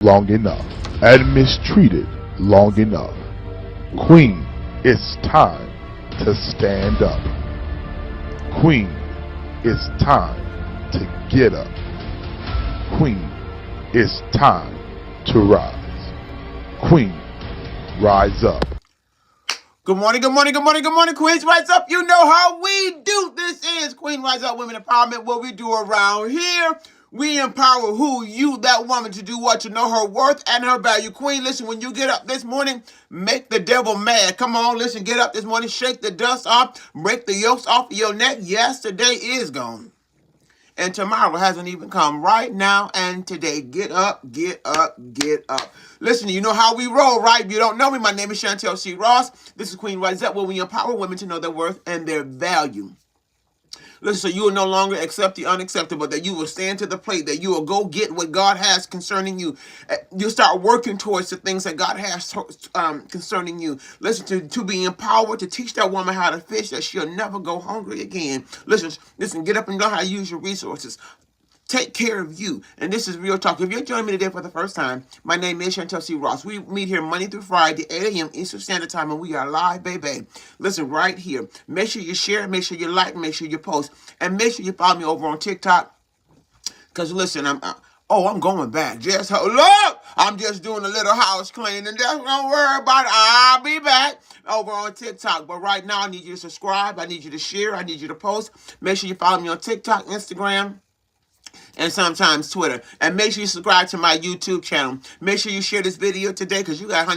long enough and mistreated long enough. Queen, it's time to stand up. Queen, it's time to get up. Queen, it's time to rise. Queen, rise up. Good morning, good morning, good morning, good morning, Queens. Rise up. You know how we do. This is Queen Rise Up Women Empowerment. What we do around here, we empower that woman to do what? To know her worth and her value. Queen, listen, when you get up this morning, make the devil mad. Come on, listen, get up this morning, shake the dust off, break the yokes off of your neck. Yesterday is gone. And tomorrow hasn't even come. Right now and today. Get up, get up, get up. Listen, you know how we roll, right? If you don't know me, my name is Chantel C. Ross. This is Queen Rise Up, where we empower women to know their worth and their value. Listen, so you will no longer accept the unacceptable, that you will stand to the plate, that you will go get what God has concerning you. You'll start working towards the things that God has concerning you. Listen, to be empowered, to teach that woman how to fish, that she'll never go hungry again. Listen, get up and know how to use your resources. Take care of you. And this is Real Talk. If you're joining me today for the first time, my name is Chantel C. Ross. We meet here Monday through Friday, 8 a.m. Eastern Standard Time, and we are live, baby. Listen, right here. Make sure you share, make sure you like, make sure you post, and make sure you follow me over on TikTok. Because, listen, I'm going back. Just look, I'm just doing a little house cleaning. Just don't worry about it. I'll be back over on TikTok. But right now, I need you to subscribe. I need you to share. I need you to post. Make sure you follow me on TikTok, Instagram, and sometimes Twitter. And make sure you subscribe to my YouTube channel. Make sure you share this video today, because you gotta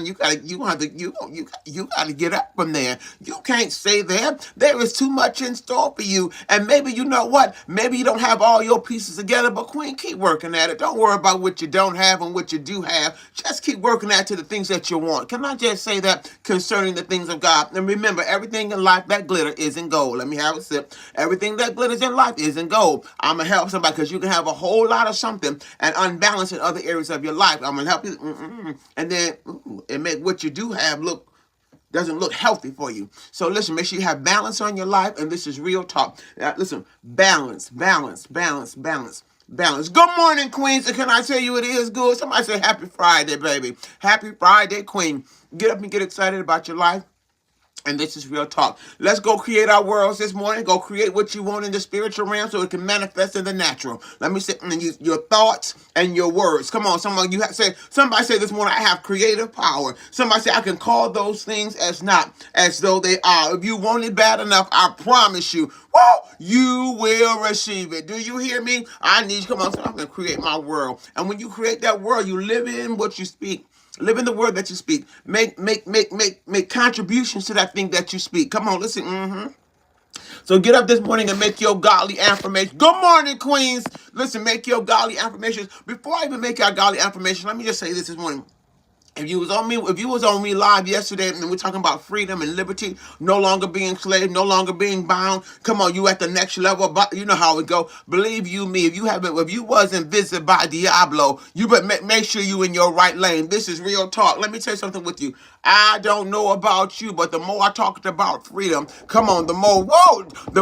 get up from there. You can't stay there. There is too much in store for you. And maybe, you know what? Maybe you don't have all your pieces together, but Queen, keep working at it. Don't worry about what you don't have and what you do have. Just keep working at to the things that you want. Can I just say that concerning the things of God? And remember, everything in life that glitter isn't gold. Let me have a sip. Everything that glitters in life isn't gold. I'm gonna help somebody, because you can have a whole lot of something and unbalance in other areas of your life. I'm gonna help you, and then it make what you do have doesn't look healthy for you. So listen, make sure you have balance on your life, and this is Real Talk. Listen, balance. Good morning, Queens. And can I tell you it is good? Somebody say happy Friday, baby. Happy Friday, Queen. Get up and get excited about your life. And this is Real Talk. Let's go create our worlds this morning. Go create what you want in the spiritual realm so it can manifest in the natural. Let me say, your thoughts and your words. Come on, somebody say this morning, I have creative power. Somebody say, I can call those things as not as though they are. If you want it bad enough, I promise you, you will receive it. Do you hear me? I need you. Come on, so I'm going to create my world. And when you create that world, you live in what you speak. Live in the word that you speak. Make contributions to that thing that you speak. Come on, listen. So get up this morning and make your godly affirmation. Good morning, Queens. Listen, make your godly affirmations. Before I even make our godly affirmation, let me just say this morning. If you was on me live yesterday, and we're talking about freedom and liberty, no longer being slave, no longer being bound. Come on, you at the next level. But you know how it go. Believe you me, if you wasn't visited by Diablo, you better make sure you in your right lane. This is Real Talk. Let me tell you something with you. I don't know about you, but the more I talked about freedom, come on, the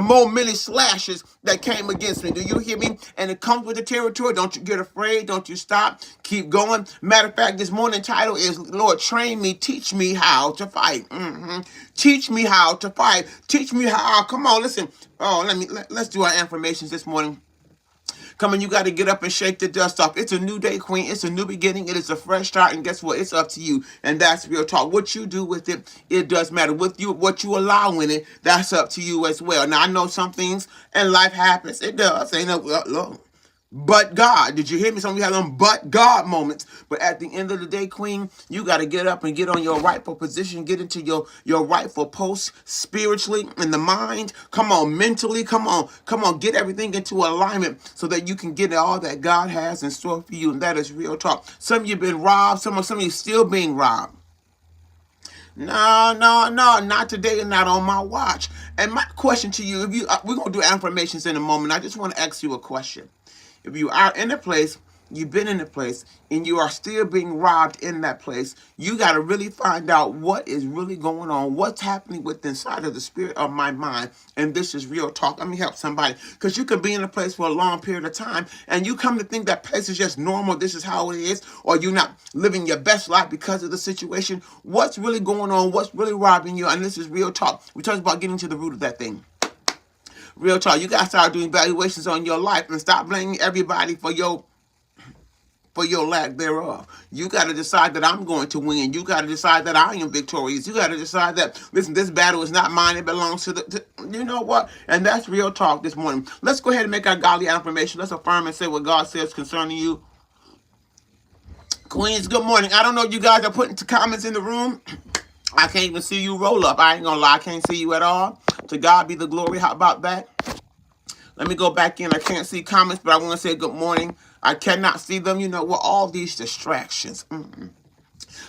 more many slashes that came against me. Do you hear me? And it comes with the territory. Don't you get afraid. Don't you stop. Keep going. Matter of fact, this morning title is, Lord, train me, teach me how to fight. Teach me how to fight. Teach me how. Come on, listen. Let's do our affirmations this morning. Come on, you got to get up and shake the dust off. It's a new day, Queen. It's a new beginning. It is a fresh start. And guess what? It's up to you. And that's Real Talk. What you do with it, it does matter. With you, what you allow in it, that's up to you as well. Now, I know some things in life happens. It does. Ain't no, but God. Did you hear me? Some of you have them but God moments. But at the end of the day, Queen, you got to get up and get on your rightful position. Get into your rightful post spiritually, in the mind. Come on, mentally. Come on. Get everything into alignment so that you can get all that God has in store for you. And that is Real Talk. Some of you have been robbed. Some of you still being robbed. No, not today and not on my watch. And my question to you, we're going to do affirmations in a moment. I just want to ask you a question. If you are in a place you've been in a place, and you are still being robbed in that place, you got to really find out what is really going on, what's happening with inside of the spirit of my mind. And this is real talk. Let me help somebody, because you could be in a place for a long period of time, and you come to think that place is just normal, this is how it is, or you're not living your best life because of the situation. What's really going on? What's really robbing you? And this is real talk. We talk about getting to the root of that thing. Real talk. You gotta start doing evaluations on your life and stop blaming everybody for your lack thereof. You got to decide that I'm going to win. You got to decide that I am victorious. You got to decide that, listen, this battle is not mine. It belongs to you know what? And that's real talk this morning. Let's go ahead and make our godly affirmation. Let's affirm and say what God says concerning you. Queens, good morning. I don't know if you guys are putting comments in the room. I can't even see you roll up. I ain't gonna lie. I can't see you at all. To God be the glory. How about that? Let me go back in. I can't see comments, but I want to say good morning. I cannot see them. You know what? All these distractions.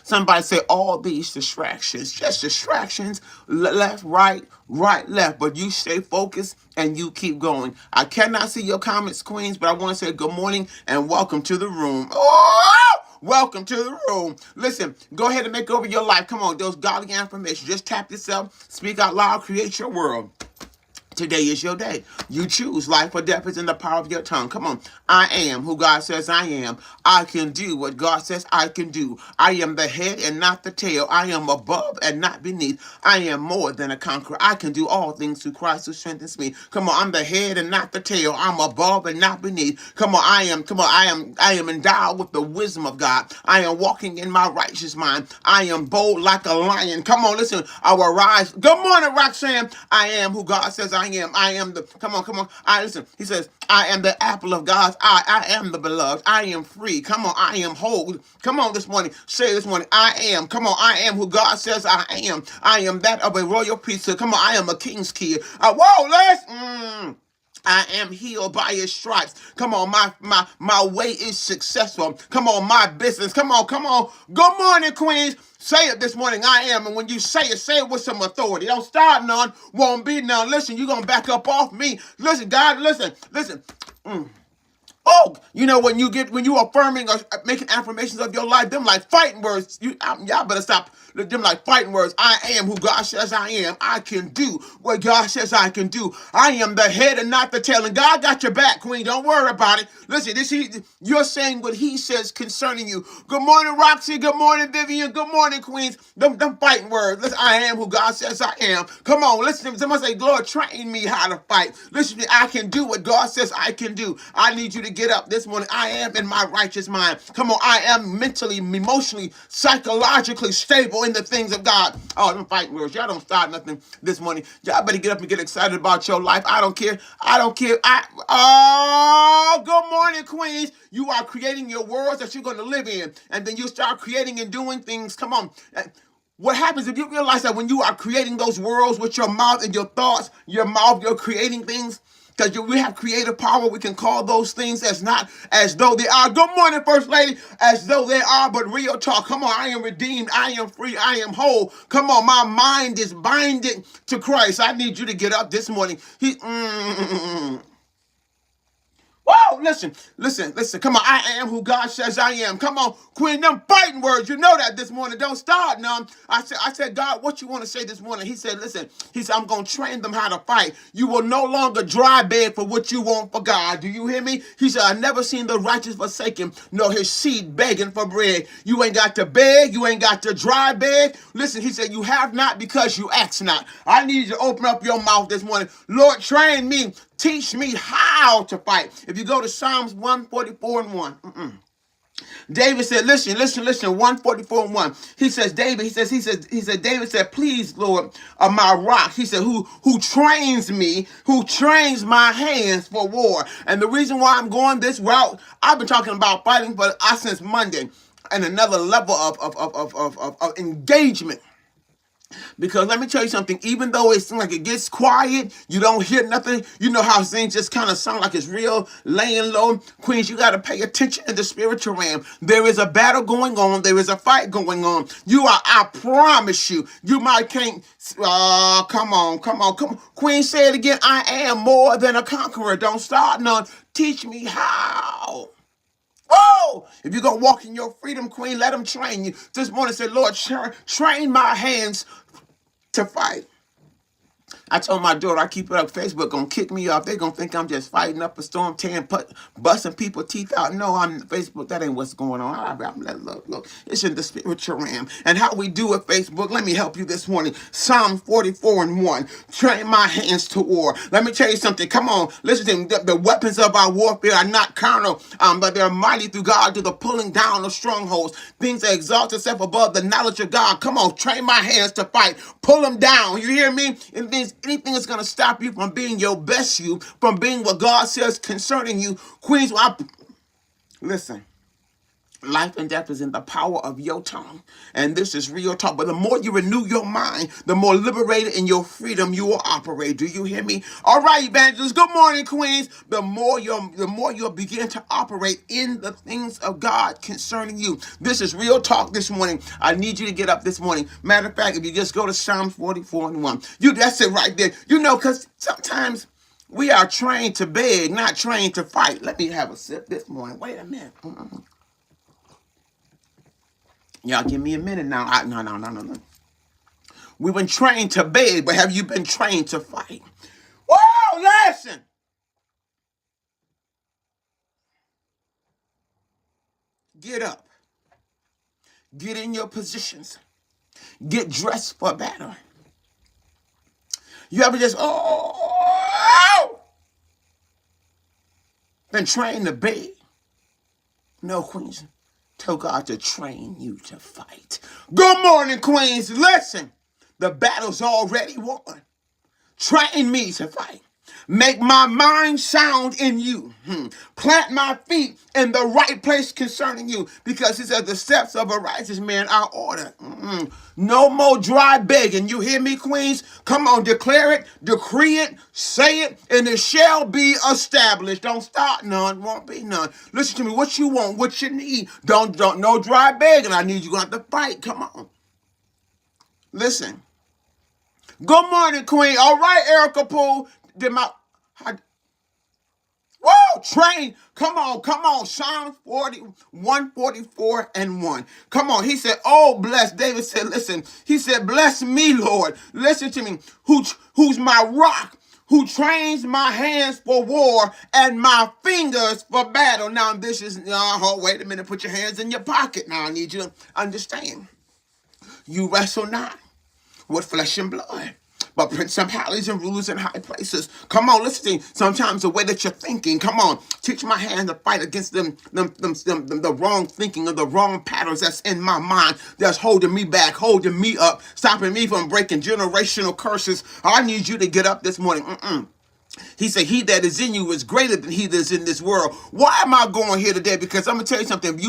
Somebody say all these distractions. Just distractions. Left, right, left. But you stay focused and you keep going. I cannot see your comments, Queens, but I want to say good morning and welcome to the room. Oh! Welcome to the room. Listen, go ahead and make over your life. Come on, those godly affirmations. Just tap yourself, speak out loud, create your world. Today is your day. You choose. Life or death is in the power of your tongue. Come on. I am who God says I am. I can do what God says I can do. I am the head and not the tail. I am above and not beneath. I am more than a conqueror. I can do all things through Christ who strengthens me. Come on. I'm the head and not the tail. I'm above and not beneath. Come on. I am endowed with the wisdom of God. I am walking in my righteous mind. I am bold like a lion. Come on. Listen. I will rise. Good morning, Roxanne. I am who God says I am. I am the, come on. Listen, he says, I am the apple of God's eye. I am the beloved. I am free. Come on, I am whole. Come on this morning. Say this morning, I am. Come on, I am who God says I am. I am that of a royal priesthood. Come on, I am a king's kid. Whoa, let's, I am healed by his stripes. Come on, my way is successful. Come on, my business. Come on. Good morning, Queens. Say it this morning, I am. And when you say it with some authority. Don't start none, won't be none. Listen, you're going to back up off me. Listen, God, listen. Oh, you know, when you affirming or making affirmations of your life, them like fighting words. Y'all better stop them like fighting words. I am who God says I am. I can do what God says I can do. I am the head and not the tail. And God got your back, Queen. Don't worry about it. Listen, you're saying what he says concerning you. Good morning, Roxy. Good morning, Vivian. Good morning, Queens. Them fighting words. Listen, I am who God says I am. Come on, listen to me. Somebody say, Lord, train me how to fight. Listen to me. I can do what God says I can do. I need you to get up this morning. I am in my righteous mind. Come on, I am mentally, emotionally, psychologically stable in the things of God. Oh, them fighting words. Y'all don't start nothing this morning. Y'all better get up and get excited about your life. I don't care. Good morning, Queens. You are creating your worlds that you're going to live in. And then you start creating and doing things. Come on. What happens if you realize that when you are creating those worlds with your mouth and your thoughts, your mouth, you're creating things? Because we have creative power. We can call those things as not as though they are. Good morning, First Lady. As though they are, but real talk. Come on, I am redeemed. I am free. I am whole. Come on, my mind is binded to Christ. I need you to get up this morning. Whoa, listen. Come on, I am who God says I am. Come on, Queen, them fighting words. You know that this morning. Don't start none. I said, God, what you want to say this morning? He said, listen, I'm going to train them how to fight. You will no longer dry beg for what you want for God. Do you hear me? He said, I've never seen the righteous forsaken, nor his seed begging for bread. You ain't got to beg. You ain't got to dry beg. Listen, he said, you have not because you ask not. I need you to open up your mouth this morning. Lord, train me. Teach me how to fight. If you go to Psalms 144 and 1, David said, listen, 144 and 1. He said, David said, please, Lord, my rock. He said, who trains me, who trains my hands for war. And the reason why I'm going this route, I've been talking about fighting since Monday, and another level of engagement. Because let me tell you something, even though it seems like it gets quiet, you don't hear nothing, you know how things just kind of sound like it's real laying low. Queens, you got to pay attention in the spiritual realm. There is a battle going on. There is a fight going on. I promise you might can't, come on. Queen, say it again. I am more than a conqueror. Don't start none. Teach me how. Whoa! If you're going to walk in your freedom, Queen, let him train you. This morning say, Lord, train my hands to fight. I told my daughter, I keep it up, Facebook gonna kick me off. They're gonna think I'm just fighting up a storm, busting people's teeth out. No, I'm Facebook. That ain't what's going on. Look. It's in the spiritual realm. And how we do it, Facebook, let me help you this morning. Psalm 44:1. Train my hands to war. Let me tell you something. Come on, listen to me. The weapons of our warfare are not carnal, but they're mighty through God to the pulling down of strongholds. Things that exalt itself above the knowledge of God. Come on, train my hands to fight. Pull them down. You hear me? It means anything that's going to stop you from being your best you, from being what God says concerning you. Queens, listen. Life and death is in the power of your tongue. And this is real talk. But the more you renew your mind, the more liberated in your freedom you will operate. Do you hear me? All right, evangelists. Good morning, Queens. The more you'll begin to operate in the things of God concerning you. This is real talk this morning. I need you to get up this morning. Matter of fact, if you just go to Psalm 44:1, that's it right there. You know, because sometimes we are trained to beg, not trained to fight. Let me have a sip this morning. Wait a minute. Y'all give me a minute now. No. We've been trained to beg, but have you been trained to fight? Whoa, listen. Get up. Get in your positions. Get dressed for battle. You ever just, been trained to beg? No, Queens. Tell God to train you to fight. Good morning, Queens. Listen, the battle's already won. Train me to fight. Make my mind sound in you. Plant my feet in the right place concerning you. Because he says the steps of a righteous man are ordered. No more dry begging. You hear me, Queens? Come on, declare it, decree it, say it, and it shall be established. Don't start none, won't be none. Listen to me, what you want, what you need. Don't no dry begging. I need you going to have to fight. Come on. Listen. Good morning, Queen. All right, Erica Poole. Whoa, train. Come on. Psalm 144:1. Come on. He said, oh, bless. David said, listen. He said, bless me, Lord. Listen to me. Who's my rock, who trains my hands for war and my fingers for battle. Now, this is, wait a minute. Put your hands in your pocket. Now, I need you to understand. You wrestle not with flesh and blood, but principalities and rulers in high places. Come on, listen. Sometimes the way that you're thinking, come on, teach my hand to fight against the wrong thinking or the wrong patterns that's in my mind that's holding me back, holding me up, stopping me from breaking generational curses. I need you to get up this morning. He said, he that is in you is greater than he that is in this world. Why am I going here today? Because I'm going to tell you something.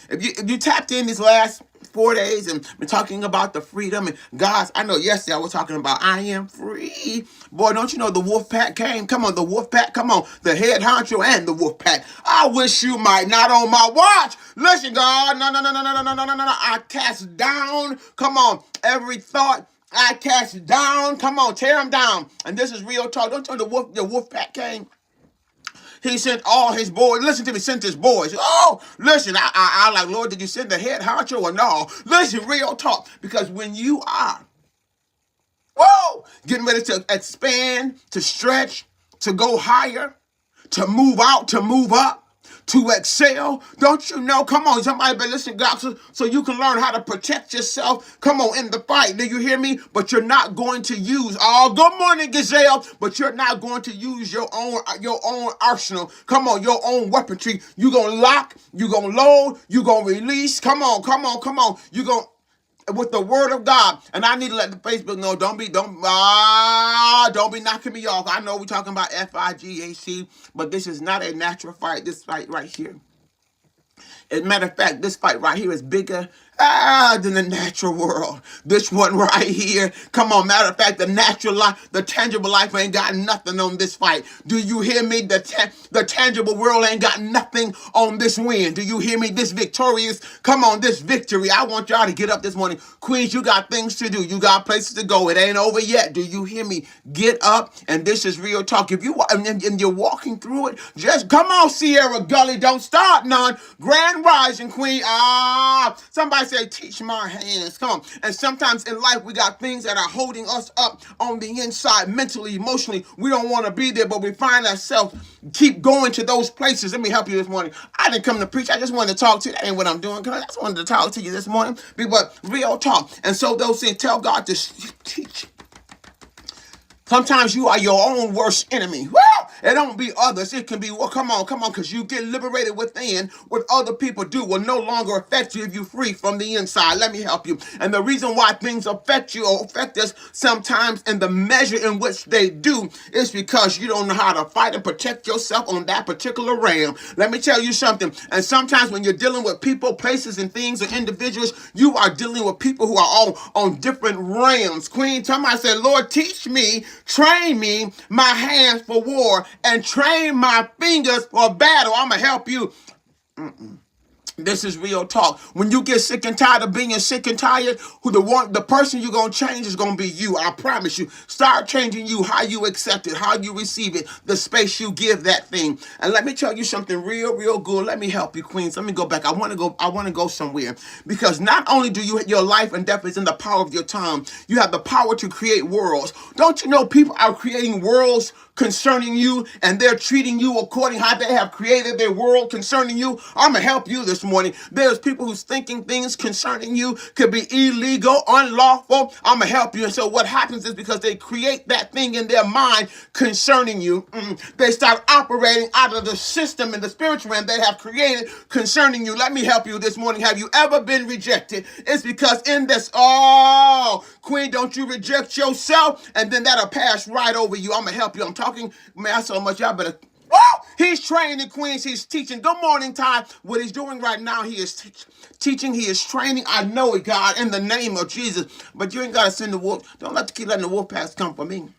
If you tapped in these last 4 days and been talking about the freedom and God's, I know yesterday I was talking about I am free. Boy, don't you know the wolf pack came? Come on, the wolf pack. Come on, the head honcho and the wolf pack. I wish you might, not on my watch. Listen, God, no. I cast down, come on, every thought. I cast down. Come on, tear them down. And this is real talk. Don't tell the wolf pack came. He sent all his boys. Listen to me, sent his boys. Oh, listen, I like, Lord, did you send the head honcho or no? Listen, real talk. Because when you are, getting ready to expand, to stretch, to go higher, to move out, to move up, to excel. Don't you know? Come on, somebody better listen, God, so you can learn how to protect yourself. Come on, in the fight. Do you hear me? But you're not going to use, good morning, Gazelle, but you're not going to use your own arsenal. Come on, your own weaponry. You're going to lock, you're going to load, you're going to release. Come on. You're going to, with the word of God. And I need to let the Facebook know, don't be knocking me off. I know we're talking about FIGAC, but this is not a natural fight. This fight right here. As a matter of fact, this fight right here is bigger than the natural world. This one right here. Come on, matter of fact, the natural life, the tangible life ain't got nothing on this fight. Do you hear me? The tangible world ain't got nothing on this win. Do you hear me? This victorious, come on, this victory. I want y'all to get up this morning. Queens, you got things to do. You got places to go. It ain't over yet. Do you hear me? Get up, and this is real talk. If you and you're walking through it, just come on, Sierra Gully. Don't start none. Grand Rising Queen. Somebody say, teach my hands. Come on. And sometimes in life, we got things that are holding us up on the inside, mentally, emotionally. We don't want to be there, but we find ourselves keep going to those places. Let me help you this morning. I didn't come to preach. I just wanted to talk to you. That ain't what I'm doing. I just wanted to talk to you this morning. But real talk. And so those things, tell God to teach. Sometimes you are your own worst enemy. Woo! It don't be others. It can be, well, come on, because you get liberated within. What other people do will no longer affect you if you're free from the inside. Let me help you. And the reason why things affect you or affect us sometimes in the measure in which they do is because you don't know how to fight and protect yourself on that particular realm. Let me tell you something. And sometimes when you're dealing with people, places, and things or individuals, you are dealing with people who are all on different realms. Queen, somebody said, Lord, teach me, train me, my hands for war, and train my fingers for battle. I'm going to help you. This is real talk. When you get sick and tired of being sick and tired, the person you're going to change is going to be you. I promise you. Start changing you, how you accept it, how you receive it, the space you give that thing. And let me tell you something real good. Let me help you, Queens. Let me go back. I want to go somewhere, because not only do your life and death is in the power of your tongue, you have the power to create worlds. Don't you know people are creating worlds concerning you, and they're treating you according how they have created their world concerning you? I'm going to help you this morning. There's people who's thinking things concerning you could be illegal, unlawful. I'm going to help you. And so what happens is, because they create that thing in their mind concerning you, they start operating out of the system and the spiritual realm they have created concerning you. Let me help you this morning. Have you ever been rejected? It's because in this, Queen, don't you reject yourself, and then that'll pass right over you. I'm going to help you. I'm talking, man, so much. Y'all better. He's training, Queens. He's teaching. Good morning, Ty. What he's doing right now, he is teaching. He is training. I know it, God, in the name of Jesus. But you ain't got to send the wolf. Don't keep letting the wolf pack come for me.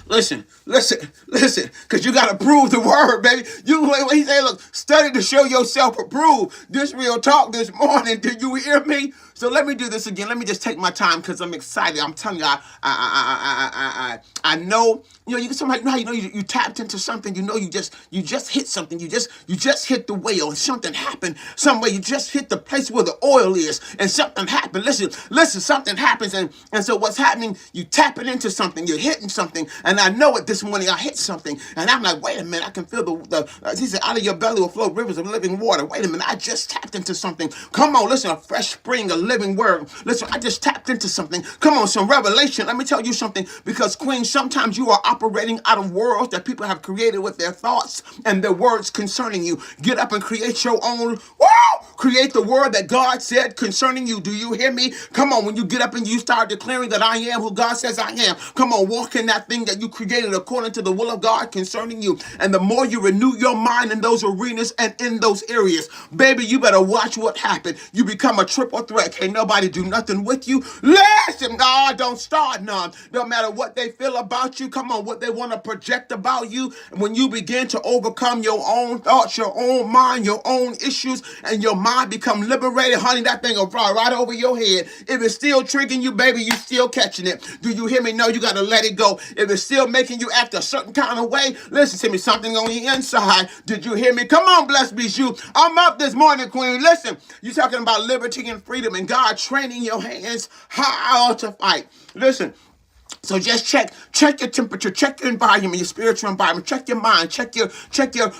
Listen, because you got to prove the word, baby. He said, look, study to show yourself approved. This real talk this morning. Did you hear me? So let me do this again. Let me just take my time, because I'm excited. I'm telling you, I know. You somehow, you tapped into something. You just hit something. You just hit the whale, and something happened. Some way you just hit the place where the oil is, and something happened. Listen, something happens, and so what's happening? You tapping into something. You're hitting something, and I know it this morning. I hit something, and I'm like, wait a minute. I can feel he said, out of your belly will flow rivers of living water. Wait a minute. I just tapped into something. Come on, listen, a fresh spring, a living word. Listen, I just tapped into something. Come on, some revelation. Let me tell you something, because Queen, sometimes you are operating out of worlds that people have created with their thoughts and their words concerning you. Get up and create your own. Create the word that God said concerning you. Do you hear me? Come on, when you get up and you start declaring that I am who God says I am. Come on, walk in that thing that you created according to the will of God concerning you. And the more you renew your mind in those arenas and in those areas, baby, you better watch what happened. You become a triple threat. Can't nobody do nothing with you. Listen, God, don't start none. No matter what they feel about you, come on, what they want to project about you. And when you begin to overcome your own thoughts, your own mind, your own issues, and your mind become liberated, honey, that thing will fly right over your head. If it's still triggering you, baby, you still catching it. Do you hear me? No, you got to let it go. If it's still making you act a certain kind of way, listen to me, something on the inside. Did you hear me? Come on, blessed be you. I'm up this morning, Queen. Listen, you're talking about liberty and freedom and God training your hands how to fight. Listen. So just check your temperature, check your environment, your spiritual environment, check your mind, check your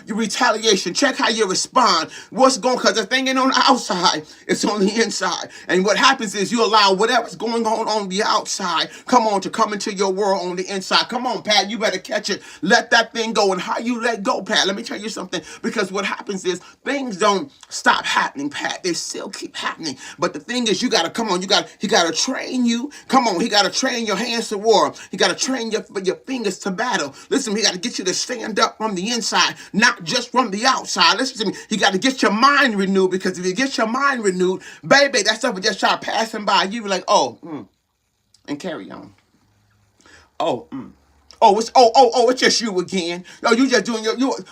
retaliation, check how you respond. What's going, because the thing ain't on the outside, it's on the inside. And what happens is you allow whatever's going on the outside, to come into your world on the inside. Come on, Pat, you better catch it. Let that thing go. And how you let go, Pat, let me tell you something, because what happens is things don't stop happening, Pat. They still keep happening. But the thing is, you got to he got to train you. Come on, he got to train your hands to war. war. He got to train your fingers to battle. Listen, he got to get you to stand up from the inside, not just from the outside. Listen to me. He got to get your mind renewed, because if you get your mind renewed, baby, that stuff will just start passing by. You be like, and carry on. Oh, it's just you again. Yo, you just doing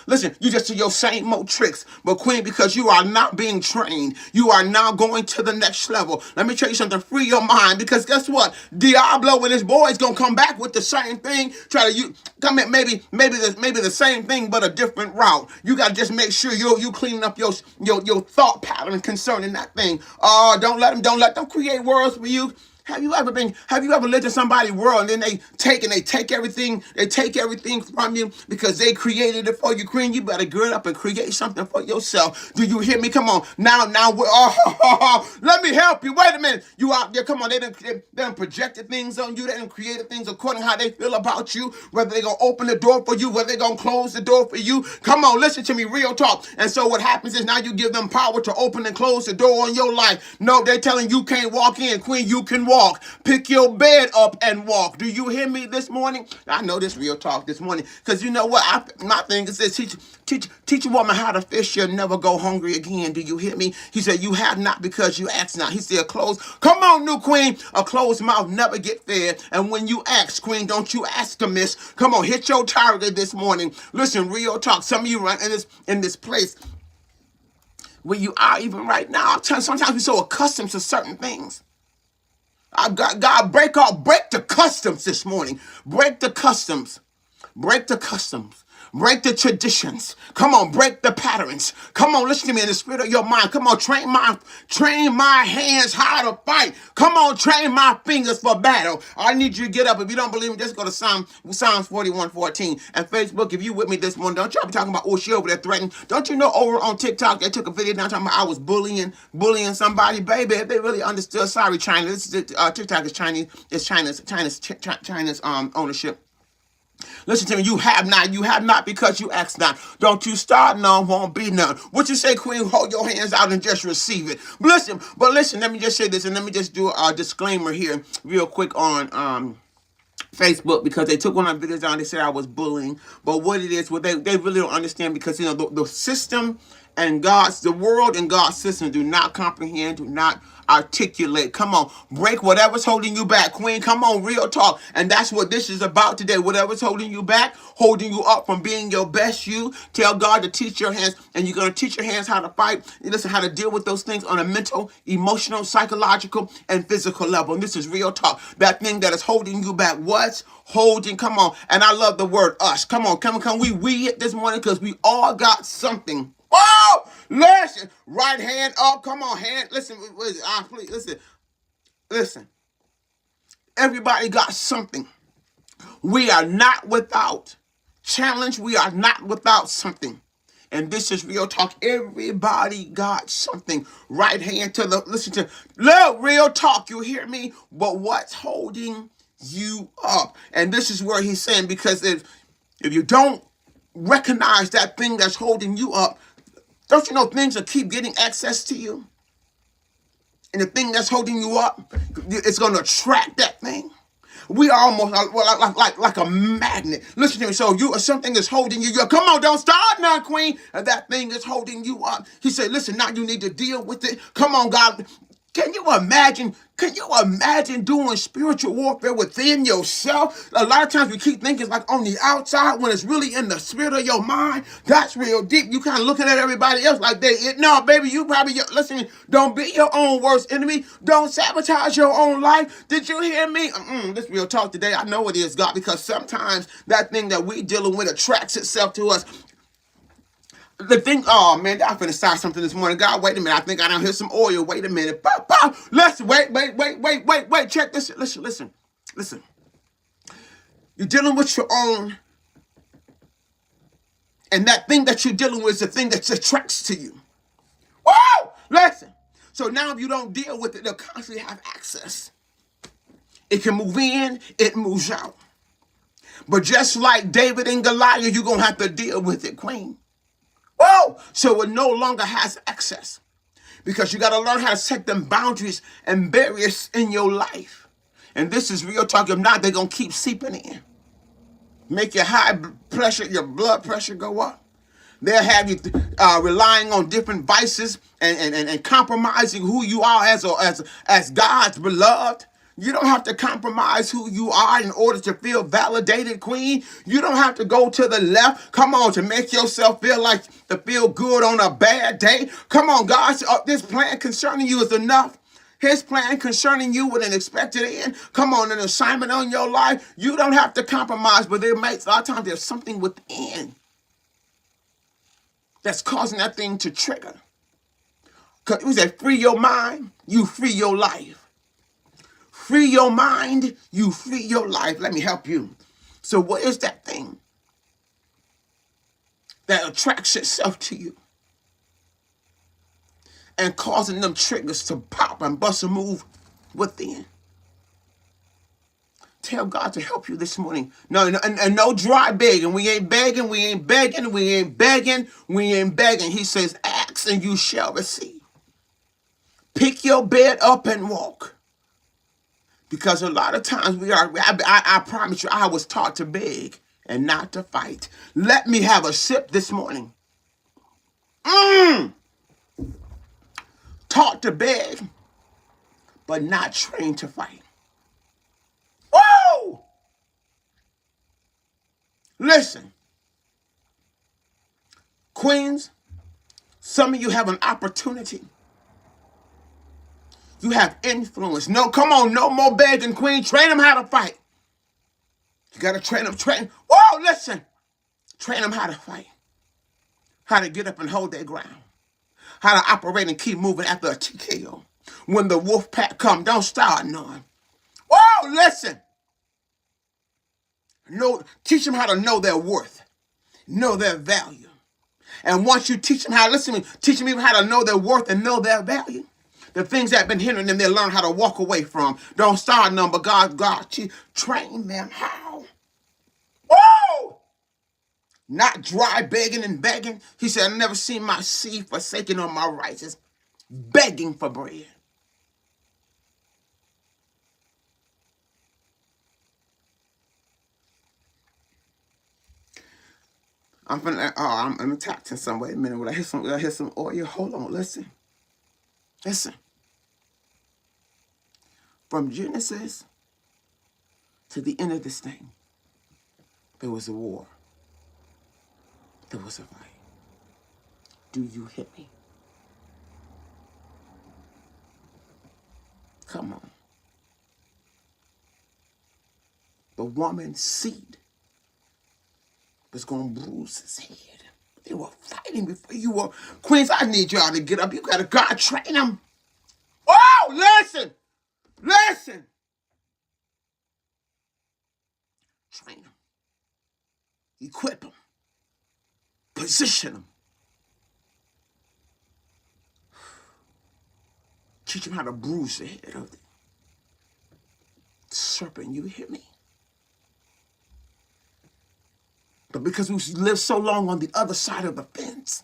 listen, you just do your same old tricks. But Queen, because you are not being trained, you are now going to the next level. Let me tell you something, free your mind, because guess what? Diablo and his boys gonna come back with the same thing, try to come at maybe the same thing, but a different route. You gotta just make sure you cleaning up your thought pattern concerning that thing. Don't let them create worlds for you. Have you ever lived in somebody's world, and then they take everything from you because they created it for you? Queen, you better gird up and create something for yourself. Do you hear me? Come on. Now, let me help you. Wait a minute. You out there, come on. They done projected things on you. They done created things according to how they feel about you, whether they're going to open the door for you, whether they're going to close the door for you. Come on, listen to me, real talk. And so what happens is now you give them power to open and close the door on your life. No, they're telling you can't walk in. Queen, you can walk. Pick your bed up and walk. Do you hear me this morning? I know this real talk this morning, because you know what? My thing is this: teach a woman how to fish, she'll never go hungry again. Do you hear me? He said, you have not because you ask not. He said, come on, new queen, a closed mouth never get fed. And when you ask, queen, don't you ask amiss. Come on, hit your target this morning. Listen, real talk. Some of you right in this place where you are even right now. Sometimes we're so accustomed to certain things. God, break the customs this morning. Break the customs. Break the customs. Break the traditions. Come on, break the patterns. Come on, listen to me in the spirit of your mind. Come on, train my hands how to fight. Come on, train my fingers for battle. I need you to get up. If you don't believe me, just go to Psalms 41:14. And Facebook, if you with me this morning, don't y'all be talking about, she over there threatening. Don't you know over on TikTok, they took a video down talking about I was bullying somebody. Baby, if they really understood, sorry, China. This is TikTok is Chinese. It's China's ownership. Listen to me, you have not because you ask not. Don't you start none, won't be none. What you say, Queen, hold your hands out and just receive it. But listen, let me just say this, and let me just do a disclaimer here real quick on Facebook, because they took one of my videos down. They said I was bullying, but what it is, they really don't understand, because the system and the world and God's system do not comprehend, do not articulate. Come on, break whatever's holding you back, Queen. Come on, real talk. And that's what this is about today. Whatever's holding you back, holding you up from being your best you, tell God to teach your hands, and you're going to teach your hands how to fight. Listen, how to deal with those things on a mental, emotional, psychological, and physical level. And this is real talk. That thing that is holding you back, what's holding? Come on. And I love the word us. Come on, we it this morning, because we all got something. Whoa! Listen, right hand up. Come on, hand. Listen, please, listen. Everybody got something. We are not without challenge. We are not without something. And this is real talk. Everybody got something. Right hand to look, real talk. You hear me? But what's holding you up? And this is where he's saying, because if you don't recognize that thing that's holding you up, don't you know things will keep getting access to you? And the thing that's holding you up, it's going to attract that thing. We are almost like a magnet. Listen to me. So something is holding you. Come on, don't start now, Queen. And that thing is holding you up. He said, listen, now you need to deal with it. Come on, God. Can you imagine doing spiritual warfare within yourself? A lot of times we keep thinking it's like on the outside, when it's really in the spirit of your mind. That's real deep. You kind of looking at everybody else like no, baby, you probably, listen, don't be your own worst enemy. Don't sabotage your own life. Did you hear me? This real talk today. I know it is, God, because sometimes that thing that we dealing with attracts itself to us. The thing, oh man, I'm finna start something this morning. God, wait a minute. I think I done hit some oil. Wait a minute. Listen, wait. Check this. Listen. You're dealing with your own, and that thing that you're dealing with is the thing that attracts to you. Whoa! Listen. So now if you don't deal with it, they'll constantly have access. It can move in, it moves out. But just like David and Goliath, you're going to have to deal with it, Queen. Whoa! So it no longer has access, because you got to learn how to set them boundaries and barriers in your life. And this is real talk. If not, they're going to keep seeping in. Make your your blood pressure go up. They'll have you relying on different vices and compromising who you are as God's beloved. You don't have to compromise who you are in order to feel validated, queen. You don't have to go to the left. Come on, to make yourself feel good on a bad day. Come on, God, this plan concerning you is enough. His plan concerning you with an expected end. Come on, an assignment on your life. You don't have to compromise, but a lot of times there's something within that's causing that thing to trigger. Because we say, free your mind, you free your life. Free your mind, you free your life. Let me help you. So what is that thing that attracts itself to you and causing them triggers to pop and bust a move within? Tell God to help you this morning. No, and no dry begging. We ain't begging, we ain't begging, we ain't begging, we ain't begging. He says, ask and you shall receive. Pick your bed up and walk. Because a lot of times I promise you, I was taught to beg and not to fight. Let me have a sip this morning. Taught to beg, but not trained to fight. Whoa! Listen, queens, some of you have an opportunity. You have influence. No, come on, no more begging, queen. Train them how to fight. You got to train them. Whoa, listen. Train them how to fight. How to get up and hold their ground. How to operate and keep moving after a TKO. When the wolf pack come, don't start none. Whoa, listen. Teach them how to know their worth. Know their value. And once you teach them teach them even how to know their worth and know their value. The things that have been hindering them, they'll learn how to walk away from. Don't start none, but God, train them how. Woo! Not dry begging and begging. He said, I never seen my seed forsaken or my righteous begging for bread. I'm attacked in some way. A minute, when I hear some oil, hold on, listen. From Genesis to the end of this thing, there was a war. There was a fight. Do you hit me? Come on. The woman's seed was going to bruise his head. They were fighting before you were. Queens, I need y'all to get up. You got to God train them. Oh, listen. Train them. Equip them. Position them. Teach them how to bruise the head of the serpent. You hear me? But because we live so long on the other side of the fence,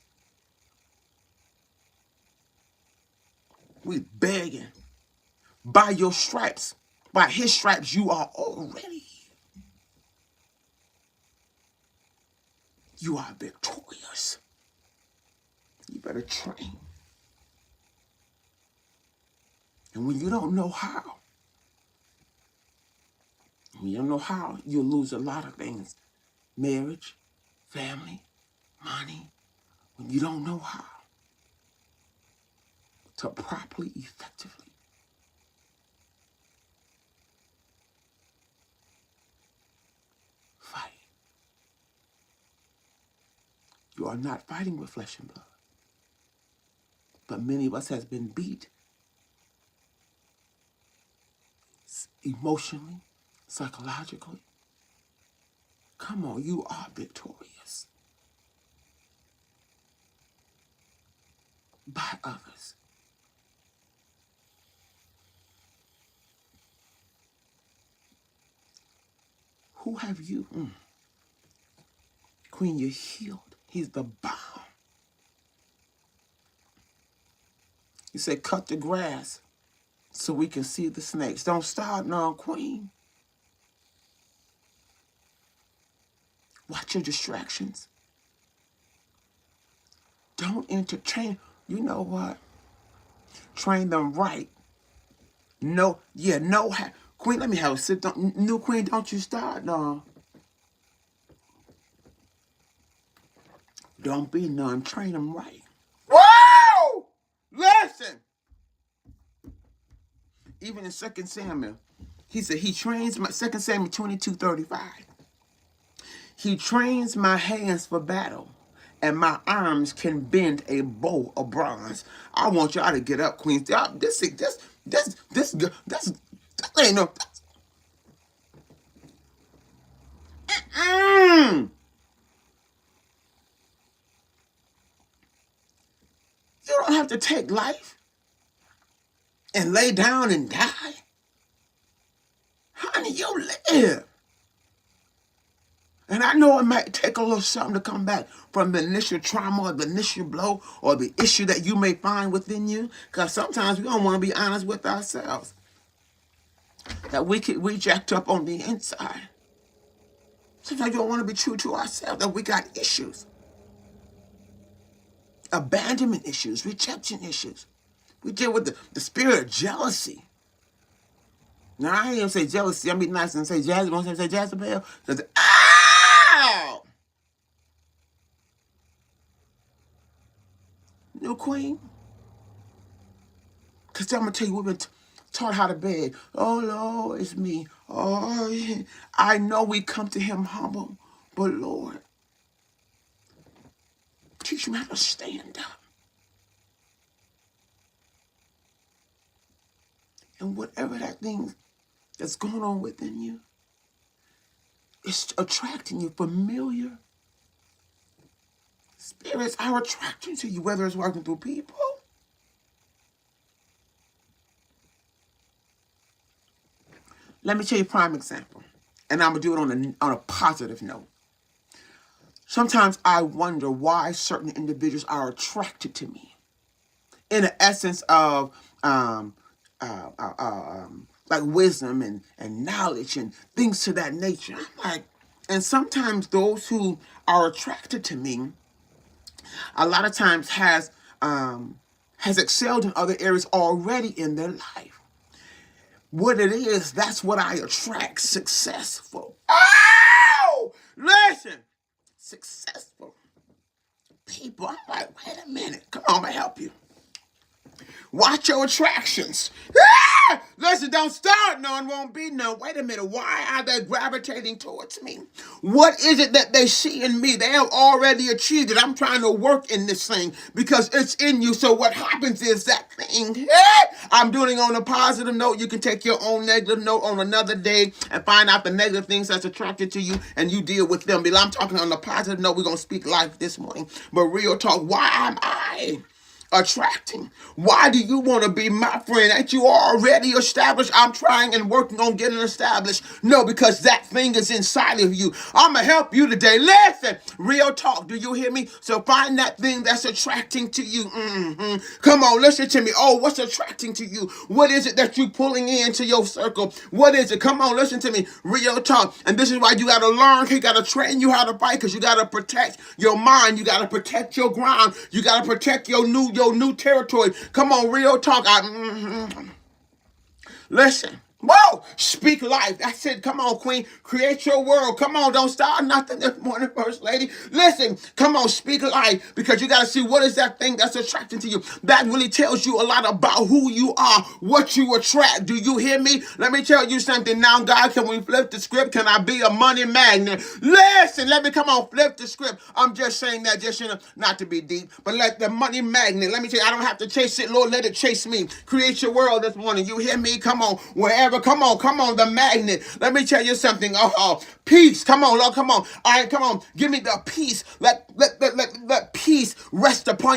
we begging. By your stripes, by his stripes, you are already. You are victorious. You better train. And when you don't know how, you'll lose a lot of things. Marriage, family, money. When you don't know how to properly, effectively fight. You are not fighting with flesh and blood. But many of us has been beat emotionally, psychologically. Come on, you are victorious. By others. Who have you? Queen, you're healed. He's the balm. He said, cut the grass so we can see the snakes. Don't start none, Queen. Watch your distractions. Don't entertain. You know what? Train them right. No, yeah, no. Queen, let me have a sit down. New Queen, don't you start, no. Don't be none. Train them right. Whoa! Listen. Even in 2 Samuel, he said he trains my 2 Samuel 22:35. He trains my hands for battle, and my arms can bend a bow of bronze. I want y'all to get up, Queens. This ain't no. You don't have to take life and lay down and die. Honey, you live. And I know it might take a little something to come back from the initial trauma or the initial blow or the issue that you may find within you. Because sometimes we don't want to be honest with ourselves. That we jacked up on the inside. Sometimes we don't want to be true to ourselves, that we got issues. Abandonment issues, rejection issues. We deal with the spirit of jealousy. Now, I ain't going to say jealousy. I'm be nice and say Jezebel. I'm going to say Jezebel. Ow! New Queen. Because I'm going to tell you, we've been taught how to beg. Oh, Lord, it's me. Oh, yeah. I know we come to him humble. But, Lord, teach me how to stand up. And whatever that thing that's going on within you, it's attracting you. Familiar spirits are attracting to you, whether it's working through people. Let me tell you a prime example. And I'm going to do it on a positive note. Sometimes I wonder why certain individuals are attracted to me. In the essence of like wisdom and knowledge and things to that nature. I'm like, and sometimes those who are attracted to me, a lot of times has excelled in other areas already in their life. What it is, that's what I attract. Successful. Oh! Listen! Successful people. I'm like, wait a minute. Come on, I'm going to help you. Watch your attractions. Ah! Listen, don't start none, won't be none. Wait a minute. Why are they gravitating towards me? What is it that they see in me? They have already achieved it. I'm trying to work in this thing because it's in you. So what happens is that thing, I'm doing it on a positive note. You can take your own negative note on another day and find out the negative things that's attracted to you and you deal with them. But I'm talking on a positive note. We're going to speak life this morning. But real talk, why am I attracting? Why do you want to be my friend? Ain't you already established? I'm trying and working on getting established. No, because that thing is inside of you. I'm going to help you today. Listen, real talk. Do you hear me? So find that thing that's attracting to you. Come on, listen to me. Oh, what's attracting to you? What is it that you pulling into your circle? What is it? Come on, listen to me. Real talk. And this is why you got to learn. He got to train you how to fight because you got to protect your mind. You got to protect your ground. You got to protect your new territory. Come on, real talk. Listen. Whoa! Speak life. I said, come on, Queen. Create your world. Come on, don't start nothing this morning, First Lady. Listen, come on, speak life. Because you got to see what is that thing that's attracting to you. That really tells you a lot about who you are, what you attract. Do you hear me? Let me tell you something now, God. Can we flip the script? Can I be a money magnet? Listen, let me come on, flip the script. I'm just saying that just, not to be deep, but let the money magnet, let me tell you, I don't have to chase it, Lord. Let it chase me. Create your world this morning. You hear me? Come on, wherever. Come on, the magnet. Let me tell you something. Peace. Come on, Lord, come on. All right, come on. Give me the peace. Let peace rest upon you.